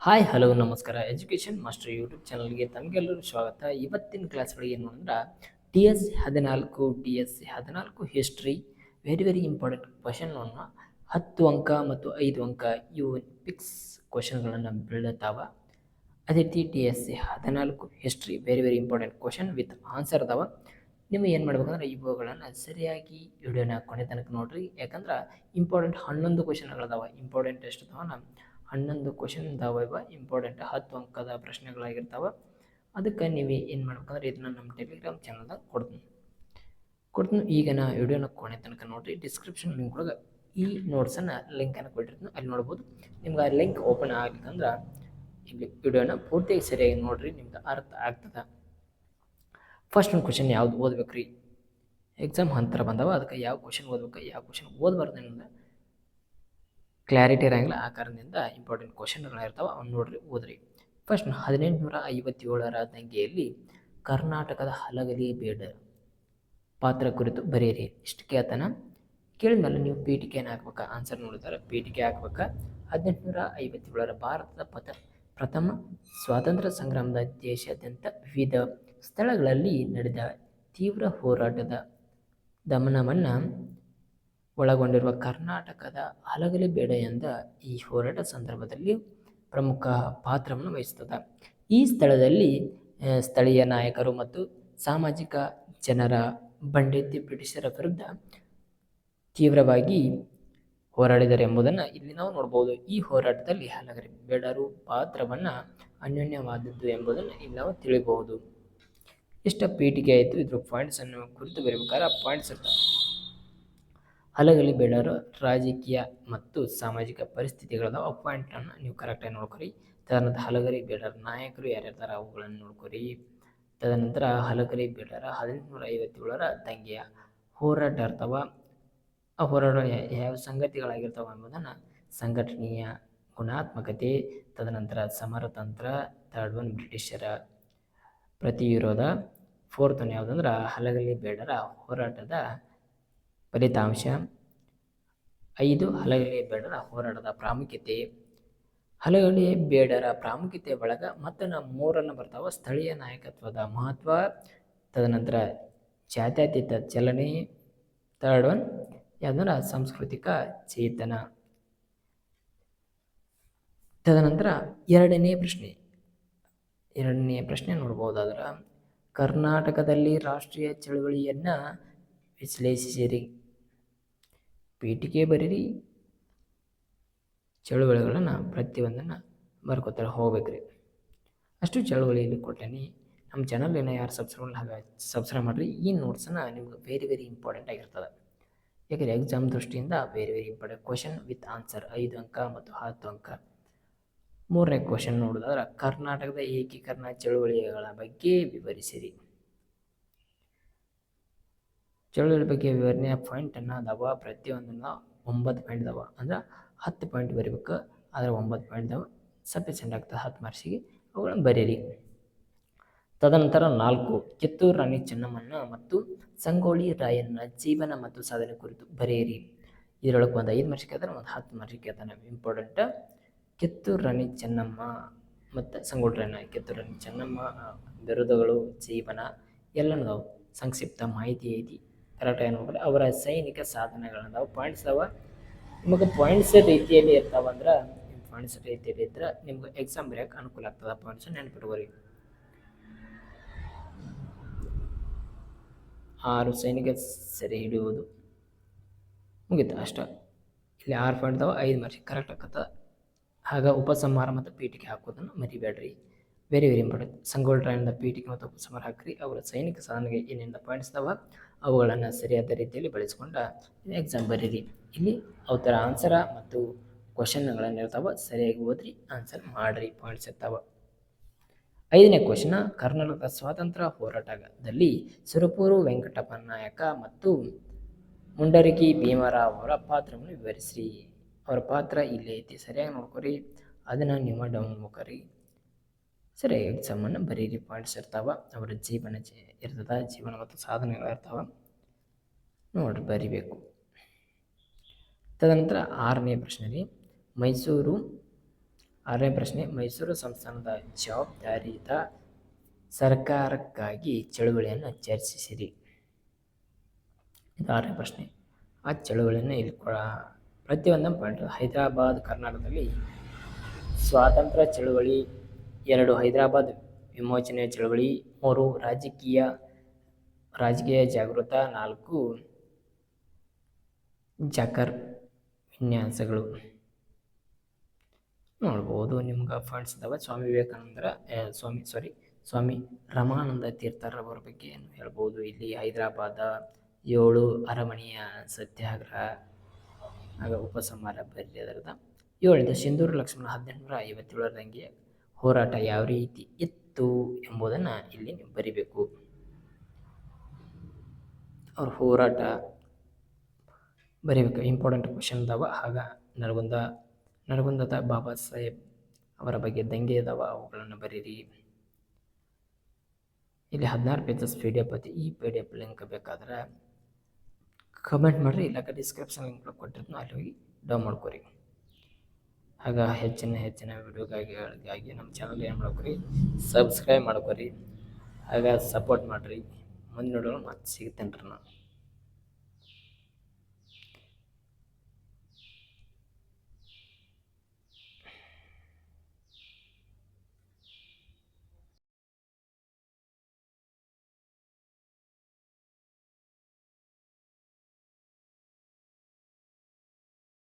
Hi hello ನಮಸ್ಕಾರ education master YouTube ಚಾನಲ್ಗೆ ತಮಗೆಲ್ಲರೂ ಸ್ವಾಗತ. ಇವತ್ತಿನ ಕ್ಲಾಸ್ಗಳಿಗೆ ಏನು ಅಂದ್ರೆ T S 14 history very important ಕ್ವಶನನ್ನು 10 ಅಂಕ ಮತ್ತು 5 ಅಂಕ ಇವು ಪಿಕ್ಸ್ ಕ್ವಶನ್ಗಳನ್ನು ಬೀಳತಾವ. ಅದೇ ರೀತಿ T S 14 history very important question with answer ಅದಾವ. ನೀವು ಏನು ಮಾಡ್ಬೇಕಂದ್ರೆ ಇವುಗಳನ್ನು ಸರಿಯಾಗಿ ವಿಡಿಯೋನ ಕೊನೆ ತನಕ ನೋಡ್ರಿ. ಯಾಕಂದ್ರೆ ಇಂಪಾರ್ಟೆಂಟ್ 11 ಕ್ವಶನ್ಗಳದಾವ. ಇಂಪಾರ್ಟೆಂಟ್ ಎಷ್ಟು ಅದಾವ? 11 ಕ್ವಶನ್ ಇದಾವ. ಇಂಪಾರ್ಟೆಂಟ್ 10 ಅಂಕದ ಪ್ರಶ್ನೆಗಳಾಗಿರ್ತಾವ. ಅದಕ್ಕೆ ನೀವು ಏನು ಮಾಡ್ಬೇಕಂದ್ರೆ ಇದನ್ನ ನಮ್ಮ ಟೆಲಿಗ್ರಾಮ್ ಚಾನಲ್ದಾಗ ಕೊಡ್ತೀನಿ. ಈಗ ನಾ ವಿಡಿಯೋನ ಕೊನೆ ತನಕ ನೋಡ್ರಿ. ಡಿಸ್ಕ್ರಿಪ್ಷನ್ ಲಿಂಕ್ ಒಳಗೆ ಈ ನೋಟ್ಸನ್ನು ಲಿಂಕನ್ನು ಕೊಟ್ಟಿರ್ತೀನಿ, ಅಲ್ಲಿ ನೋಡ್ಬೋದು. ನಿಮ್ಗೆ ಆ ಲಿಂಕ್ ಓಪನ್ ಆಗ್ಲಿಕ್ಕಂದ್ರೆ ಇಲ್ಲಿ ವಿಡಿಯೋನ ಪೂರ್ತಿಯಾಗಿ ಸರಿಯಾಗಿ ನೋಡ್ರಿ, ನಿಮ್ಗೆ ಅರ್ಥ ಆಗ್ತದೆ. ಫಸ್ಟ್ ಒಂದು ಕ್ವಶನ್ ಯಾವ್ದು ಓದ್ಬೇಕ್ರಿ? ಎಕ್ಸಾಮ್ ಹಂತರ ಬಂದವ, ಅದಕ್ಕೆ ಯಾವ ಕ್ವಶನ್ ಓದ್ಬೇಕು ಯಾವ ಕ್ವಶನ್ ಓದಬಾರ್ದು ಅನ್ನೋದು ಕ್ಲಾರಿಟಿ ಇರೋಂಗಿಲ್ಲ. ಆ ಕಾರಣದಿಂದ ಇಂಪಾರ್ಟೆಂಟ್ ಕ್ವಶನ್ಗಳಿರ್ತಾವೆ, ಅವ್ನು ನೋಡ್ರಿ, ಓದ್ರಿ. ಫಸ್ಟ್ 1857ರ ದಂಗೆಯಲ್ಲಿ ಕರ್ನಾಟಕದ ಹಲಗಲಿ ಬೇಡ ಪಾತ್ರ ಕುರಿತು ಬರೆಯಿರಿ. ಇಷ್ಟು ಕೇಳ್ತಾನ. ಕೇಳಿದ್ಮೇಲೆ ನೀವು ಪೀಠಿಕೆಯನ್ನು ಹಾಕ್ಬೇಕಾ? ಆನ್ಸರ್ ನೋಡಿದ್ರೆ ಪೀಠಿಕೆ ಹಾಕ್ಬೇಕಾ. 1857ರ ಭಾರತದ ಪ್ರಥಮ ಸ್ವಾತಂತ್ರ್ಯ ಸಂಗ್ರಾಮದ ದೇಶಾದ್ಯಂತ ವಿವಿಧ ಸ್ಥಳಗಳಲ್ಲಿ ನಡೆದ ತೀವ್ರ ಹೋರಾಟದ ದಮನವನ್ನು ಒಳಗೊಂಡಿರುವ ಕರ್ನಾಟಕದ ಹಲಗಲಿ ಬೇಡ ಎಂದ ಈ ಹೋರಾಟ ಸಂದರ್ಭದಲ್ಲಿ ಪ್ರಮುಖ ಪಾತ್ರವನ್ನು ವಹಿಸುತ್ತದೆ. ಈ ಸ್ಥಳದಲ್ಲಿ ಸ್ಥಳೀಯ ನಾಯಕರು ಮತ್ತು ಸಾಮಾಜಿಕ ಜನರ ಬಂಡೆತ್ತಿ ಬ್ರಿಟಿಷರ ವಿರುದ್ಧ ತೀವ್ರವಾಗಿ ಹೋರಾಡಿದರು ಎಂಬುದನ್ನು ಇಲ್ಲಿ ನಾವು ನೋಡ್ಬೋದು. ಈ ಹೋರಾಟದಲ್ಲಿ ಹಲಗಲಿ ಬೇಡರು ಪಾತ್ರವನ್ನು ಅನ್ಯೋನ್ಯವಾದದ್ದು ಎಂಬುದನ್ನು ಇಲ್ಲಿ ನಾವು ತಿಳಿಬಹುದು. ಇಷ್ಟ ಪೀಠಿಕೆ ಆಯಿತು. ಇದ್ರ ಪಾಯಿಂಟ್ಸನ್ನು ಕುರಿತು ಬರೀಬೇಕಾದ್ರೆ ಪಾಯಿಂಟ್ಸ್ ಇರ್ತಾವೆ. ಹಲಗಲಿ ಬೇಡರ ರಾಜಕೀಯ ಮತ್ತು ಸಾಮಾಜಿಕ ಪರಿಸ್ಥಿತಿಗಳದಾವ. ಪಾಯಿಂಟನ್ನು ನೀವು ಕರೆಕ್ಟಾಗಿ ನೋಡ್ಕೊರಿ. ತದನಂತರ ಹಲಗಲಿ ಬೇಡರ ನಾಯಕರು ಯಾರ್ಯಾರ್ದಾರ ಅವುಗಳನ್ನು ನೋಡ್ಕೊರಿ. ತದನಂತರ ಹಲಗಲಿ ಬೇಡರ 1857ರ ದಂಗೆಯ ಹೋರಾಟ ಇರ್ತಾವ. ಆ ಹೋರಾಟ ಯಾವ ಸಂಗತಿಗಳಾಗಿರ್ತಾವ ಎಂಬುದನ್ನು ಸಂಘಟನೆಯ ಗುಣಾತ್ಮಕತೆ, ತದನಂತರ ಸಮರತಂತ್ರ, ಥರ್ಡ್ ಒನ್ ಬ್ರಿಟಿಷರ ಪ್ರತಿವಿರೋಧ, ಫೋರ್ತ್ ಒನ್ ಯಾವುದಂದ್ರೆ ಹಲಗಲಿ ಬೇಡರ ಹೋರಾಟದ ಫಲಿತಾಂಶ, 5 ಹಲಗಲಿ ಬೇಡರ ಹೋರಾಟದ ಪ್ರಾಮುಖ್ಯತೆ, ಹಲಗಲಿ ಬೇಡರ ಪ್ರಾಮುಖ್ಯತೆ ಒಳಗ ಮತ್ತು 3 ಬರ್ತಾವ. ಸ್ಥಳೀಯ ನಾಯಕತ್ವದ ಮಹತ್ವ, ತದನಂತರ ಜಾತ್ಯತೀತ ಚಲನೆ, ಥರ್ಡ್ ಒನ್ ಯಾವುದಂದ್ರೆ ಸಾಂಸ್ಕೃತಿಕ ಚೇತನ. ತದನಂತರ ಎರಡನೇ ಪ್ರಶ್ನೆ ನೋಡ್ಬೋದಾದ್ರೆ ಕರ್ನಾಟಕದಲ್ಲಿ ರಾಷ್ಟ್ರೀಯ ಚಳುವಳಿಯನ್ನು ವಿಶ್ಲೇಷಿಸಿರಿ. ಪೀಠಿಕೆ ಬರೀರಿ. ಚಳುವಳಿಗಳನ್ನು ಪ್ರತಿಯೊಂದನ್ನು ಬರ್ಕೋತಾರೆ ಹೋಗ್ಬೇಕ್ರಿ. ಅಷ್ಟು ಚಳುವಳಿಯಲ್ಲಿ ಕೊಟ್ಟೇನಿ. ನಮ್ಮ ಚಾನಲ್ನ ಯಾರು ಸಬ್ಸ್ಕ್ರೈಬ್ ಮಾಡಿರಿ. ಈ ನೋಟ್ಸನ್ನು ನಿಮ್ಗೆ ವೆರಿ ಇಂಪಾರ್ಟೆಂಟ್ ಆಗಿರ್ತದೆ. ಯಾಕಂದರೆ ಎಕ್ಸಾಮ್ ದೃಷ್ಟಿಯಿಂದ very important question with answer 5 ಅಂಕ ಮತ್ತು 10 ಅಂಕ. ಮೂರನೇ ಕ್ವಶನ್ ನೋಡೋದಾದ್ರೆ ಕರ್ನಾಟಕದ ಏಕೀಕರಣ ಚಳುವಳಿಗಳ ಬಗ್ಗೆ ವಿವರಿಸಿರಿ. ಚಳುವಳಿ ಬಗ್ಗೆ ವಿವರಣೆಯ ಪಾಯಿಂಟನ್ನು ಅದಾವ. ಪ್ರತಿಯೊಂದನ್ನು 9 ಪಾಯಿಂಟ್ ಅದಾವ. ಅಂದ್ರೆ 10 ಪಾಯಿಂಟ್ ಬರೀಬೇಕು. ಆದರೆ 9 ಪಾಯಿಂಟ್ ಅದಾವ. ಸಫಿಷಿಯೆಂಟ್ ಆಗ್ತದೆ 10 ಮಾರ್ಕ್ಸಿಗೆ. ಅವುಗಳನ್ನು ಬರೀರಿ. ತದನಂತರ 4 ಕಿತ್ತೂರು ರಾಣಿ ಚೆನ್ನಮ್ಮನ ಮತ್ತು ಸಂಗೊಳ್ಳಿ ರಾಯಣ್ಣ ಜೀವನ ಮತ್ತು ಸಾಧನೆ ಕುರಿತು ಬರೆಯಿರಿ. ಇದರೊಳಗೆ ಒಂದು 5 ಮಾರ್ಕ್ಸಿಗೆ ಕೇಳ್ತಾನೆ, ಒಂದು 10 ಮಾರ್ಕ್ಸಿಗೆ ಕೇಳ್ತಾನೆ. ಇಂಪಾರ್ಟೆಂಟ್ ಕಿತ್ತೂರು ರಾಣಿ ಚೆನ್ನಮ್ಮ ಮತ್ತು ಸಂಗೊಳ್ಳಿ ರಾಯಣ್ಣ. ಕಿತ್ತೂರು ರಾಣಿ ಚೆನ್ನಮ್ಮ ಬಿರುದುಗಳು, ಜೀವನ ಎಲ್ಲನೂ ಸಂಕ್ಷಿಪ್ತ ಮಾಹಿತಿ ಐತಿ. ಕರೆಕ್ಟಾಗಿ ನೋಡ್ರಿ. ಅವರ ಸೈನಿಕ ಸಾಧನೆಗಳದಾವ. ಪಾಯಿಂಟ್ಸ್ ಅದಾವ. ನಿಮಗೆ ಪಾಯಿಂಟ್ಸ್ ರೀತಿಯಲ್ಲಿ ಇರ್ತಾವಂದ್ರೆ ಪಾಯಿಂಟ್ಸ್ ರೀತಿಯಲ್ಲಿ ಇದ್ರೆ ನಿಮ್ಗೆ ಎಕ್ಸಾಮ್ ಬರೆಯೋಕೆ ಅನುಕೂಲ ಆಗ್ತದೆ. ಪಾಯಿಂಟ್ಸ್ ನೆನಪಿಟ್ಕೋರಿ. 6 ಸೈನಿಕ ಸೆರೆ ಹಿಡಿಯುವುದು ಮುಗಿತು ಅಷ್ಟ. ಇಲ್ಲಿ 6 ಪಾಯಿಂಟ್ ಅದಾವ. 5 ಮಾರ್ಕ್ಸಿಗೆ ಕರೆಕ್ಟ್ ಆಗ್ತದೆ. ಆಗ ಉಪಸಂಹಾರ ಮತ್ತು ಪೀಠಿಕೆ ಹಾಕೋದನ್ನು ಮರಿಬೇಡ್ರಿ. Very important. ಸಂಗೊಳ್ಳಿ ರಾಯಣ್ಣ ಪೀಠಿಕೆ ಮತ್ತು ಉಪಸಂಹಾರ ಹಾಕ್ರಿ. ಅವರ ಸೈನಿಕ ಸಾಧನೆಗೆ ಏನೇನು ಪಾಯಿಂಟ್ಸ್ ಅದಾವ ಅವುಗಳನ್ನು ಸರಿಯಾದ ರೀತಿಯಲ್ಲಿ ಬಳಸ್ಕೊಂಡು ಎಕ್ಸಾಮ್ ಬರೀರಿ. ಇಲ್ಲಿ ಅವರ ಆನ್ಸರ ಮತ್ತು ಕ್ವಶನ್ಗಳನ್ನು ಇರ್ತಾವೆ. ಸರಿಯಾಗಿ ಓದ್ರಿ, ಆನ್ಸರ್ ಮಾಡಿರಿ. ಪಾಯಿಂಟ್ಸ್ ಇರ್ತಾವೆ. 5ನೇ ಕ್ವಶನ್ ಕರ್ನಾಟಕದ ಸ್ವಾತಂತ್ರ್ಯ ಹೋರಾಟದಲ್ಲಿ ಸುರಪುರ ವೆಂಕಟಪ್ಪ ನಾಯಕ ಮತ್ತು ಮುಂಡರಗಿ ಭೀಮರಾವ್ ಅವರ ಪಾತ್ರವನ್ನು ವಿವರಿಸಿರಿ. ಅವರ ಪಾತ್ರ ಇಲ್ಲಿ ಐತಿ. ಸರಿಯಾಗಿ ನೋಡ್ಕೊರಿ. ಅದನ್ನು ನೀವು ಡೌನ್ ಮಾಡ್ಕೊರಿ. ಸರಿಯಾಗಿ ಎಕ್ಸಾಮನ್ನು ಬರೀರಿ. ಪಾಯಿಂಟ್ಸ್ ಇರ್ತಾವ. ಅವರ ಜೀವನ ಇರ್ತದೆ. ಜೀವನ ಮತ್ತು ಸಾಧನೆಗಳಿರ್ತಾವೆ ನೋಡ್ರಿ, ಬರಿಬೇಕು. ತದನಂತರ 6ನೇ ಪ್ರಶ್ನೆ ರೀ, ಮೈಸೂರು 6ನೇ ಪ್ರಶ್ನೆ, ಮೈಸೂರು ಸಂಸ್ಥಾನದ ಜವಾಬ್ದಾರಿಯುತ ಸರ್ಕಾರಕ್ಕಾಗಿ ಚಳುವಳಿಯನ್ನು ಚರ್ಚಿಸಿರಿ. ಇದು 6ನೇ ಪ್ರಶ್ನೆ. ಆ ಚಳುವಳಿಯನ್ನು ಇಲ್ಲಿ ಪ್ರತಿಯೊಂದನ್ನು ಪಾಯಿಂಟ್. ಹೈದರಾಬಾದ್ ಕರ್ನಾಟಕದಲ್ಲಿ ಸ್ವಾತಂತ್ರ್ಯ ಚಳುವಳಿ, 2 ಹೈದರಾಬಾದ್ ವಿಮೋಚನೆಯ ಚಳುವಳಿ, 3 ರಾಜಕೀಯ ಜಾಗೃತ, 4 ಜಾಕರ್ ವಿನ್ಯಾಸಗಳು. ನೋಡ್ಬೋದು ನಿಮ್ಗೆ ಪಾಯಿಂಟ್ಸ್ ಇದಾವೆ. ಸ್ವಾಮಿ ರಮಾನಂದ ತೀರ್ಥರವರ ಬಗ್ಗೆ ಏನು ಹೇಳ್ಬೋದು. ಇಲ್ಲಿ ಹೈದರಾಬಾದ, 7 ಅರಮನೆಯ ಸತ್ಯಾಗ್ರಹ ಆಗ ಉಪಸಂಹಾರ ಬರಲಿ ಅದರದ. 7 ಸಿಂಧೂರು ಲಕ್ಷ್ಮಣ 1857 ರಂಗೆ ಹೋರಾಟ ಯಾವ ರೀತಿ ಇತ್ತು ಎಂಬುದನ್ನು ಇಲ್ಲಿ ನೀವು ಬರಿಬೇಕು. ಅವ್ರ ಹೋರಾಟ ಬರೀಬೇಕು. ಇಂಪಾರ್ಟೆಂಟ್ ಕ್ವಶನ್ ಇದಾವ. ಆಗ ನರಗುಂದದ ಬಾಬಾ ಸಾಹೇಬ್ ಅವರ ಬಗ್ಗೆ ದಂಗೆ ಇದಾವ, ಅವುಗಳನ್ನು ಬರೀರಿ. ಇಲ್ಲಿ 16 ಪೇಜಸ್ PDF ಐತಿ. ಈ PDF ಲಿಂಕ್ ಬೇಕಾದ್ರೆ ಕಮೆಂಟ್ ಮಾಡಿರಿ, ಇಲ್ಲ ಡಿಸ್ಕ್ರಿಪ್ಷನ್ ಲಿಂಕ್ ಕೊಟ್ಟಿರ್ತೀನಿ, ಅಲ್ಲಿ ಹೋಗಿ ಡೌನ್ ಮಾಡ್ಕೊರಿ. ಆಗ ಹೆಚ್ಚಿನ ವಿಡಿಯೋಗಾಗಿ ನಮ್ಮ ಚಾನಲ್ ಏನು ಮಾಡ್ಕೊರಿ, ಸಬ್ಸ್ಕ್ರೈಬ್ ಮಾಡ್ಕೊರಿ. ಆಗ ಸಪೋರ್ಟ್ ಮಾಡಿರಿ. ಮುಂದಿನ ವಿಡಿಯೋ ಮತ್ತೆ ಸಿಗ್ತೇನೆ ರೀ ನಾನು.